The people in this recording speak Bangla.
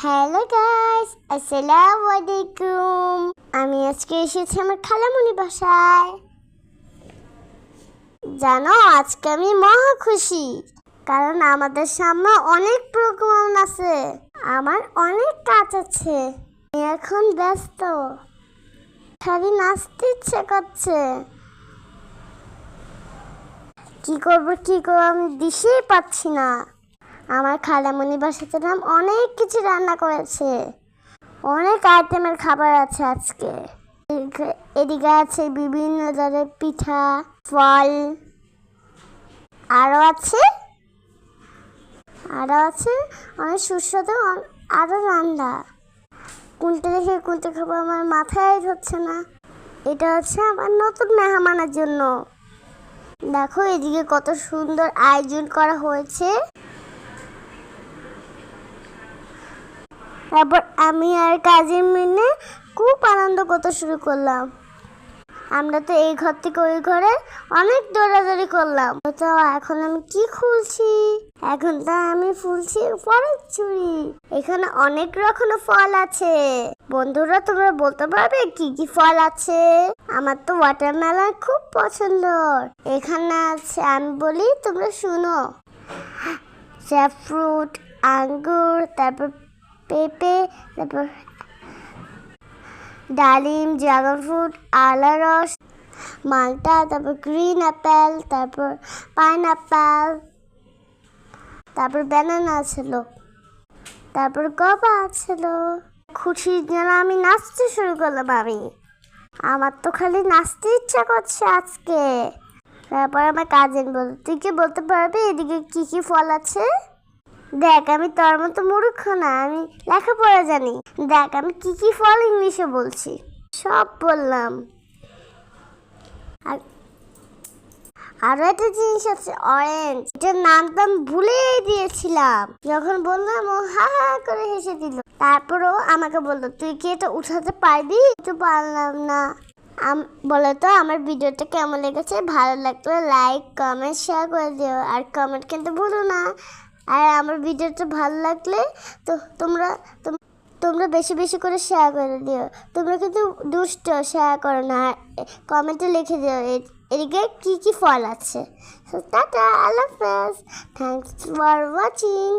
হ্যালো গাইস, আসসালামু আলাইকুম। আমি আজকে এসেছি আমার খালামণি বাসায়। জানো, আজকে আমি মহা খুশি, কারণ আমাদের সামনে অনেক প্রোগ্রাম আছে। আমার অনেক কাজ আছে, আমি এখন ব্যস্ত। খালি নাচতে ইচ্ছে করছে। কি করব আমি দিশেই পাচ্ছি না। আমার খালামণি বাসাতে অনেক কিছু রান্না করেছে, অনেক আইটেমের খাবার আছে আজকে। এদিকে আছে বিভিন্ন ধরনের পিঠা, ফল, আরো আছে অনেক সুস্বাদু আরো রান্না। কোনটা দেখে কোনটা খাবো আমার মাথায় ধরছে না। এটা হচ্ছে আমার নতুন মেহমানের জন্য। দেখো এদিকে কত সুন্দর আয়োজন করা হয়েছে। তারপর আমি আর কাজিন মিলে খুব আনন্দ করতে শুরু করলাম। আমরা তো এই ঘর থেকে ওই ঘরে অনেক দৌড়াদৌড়ি করলাম। তো এখন আমি কি খুলছি? এখন তো আমি ফুলছি ফলের চুড়ি। এখানে অনেক রকমের ফল আছে। বন্ধুরা, তোমরা বলতে পারবে কি কি ফল আছে? আমার তো ওয়াটারমেলন খুব পছন্দ। এখানে আছে, আমি বলি তোমরা শুনো। জ্যাকফ্রুট, আঙ্গুর, তারপর পেঁপে, তারপর ডালিম, ড্রাগন ফ্রুট, আনারস, মালটা, তারপর গ্রিন অ্যাপেল, তারপর পাইনঅ্যাপেল, তারপর ব্যানানা ছিল, তারপর গভা ছিল। খুশির জন্য আমি নাচতে শুরু করলাম। আমার তো খালি নাচতে ইচ্ছা করছে আজকে। তারপর আমার কাজিন বলল, তুই কি বলতে পারবি এদিকে কি কি ফল আছে? দেখ, আমি তোর মতো মূর্খ না, আমি লেখাপড়া জানি। দেখ, আমি কি কি ফল ইংলিশে বলছি, সব বললাম। আরো একটা জিনিস আছে, অরেঞ্জ। এটার নাম তো আমি ভুলেই দিয়েছিলাম। যখন বললাম ও হা হা করে হেসে দিল। তারপরও আমাকে বললো, তুই কি এটা উঠাতে পারবি? তো পারলাম না। বলো তো আমার ভিডিওটা কেমন লেগেছে? ভালো লাগলে লাইক, কমেন্ট, শেয়ার করে দিও। আর কমেন্ট কিন্তু ভুলো না। আর আমার ভিডিওটা ভালো লাগলে তো তোমরা বেশি বেশি করে শেয়ার করে দিও। তোমরা কিন্তু দুষ্ট, শেয়ার করো না। কমেন্টে লিখে দিও এদিকে কি কি ফল আছে। টাটা, আল্লাহ হাফেজ, থ্যাংকস ফর ওয়াচিং।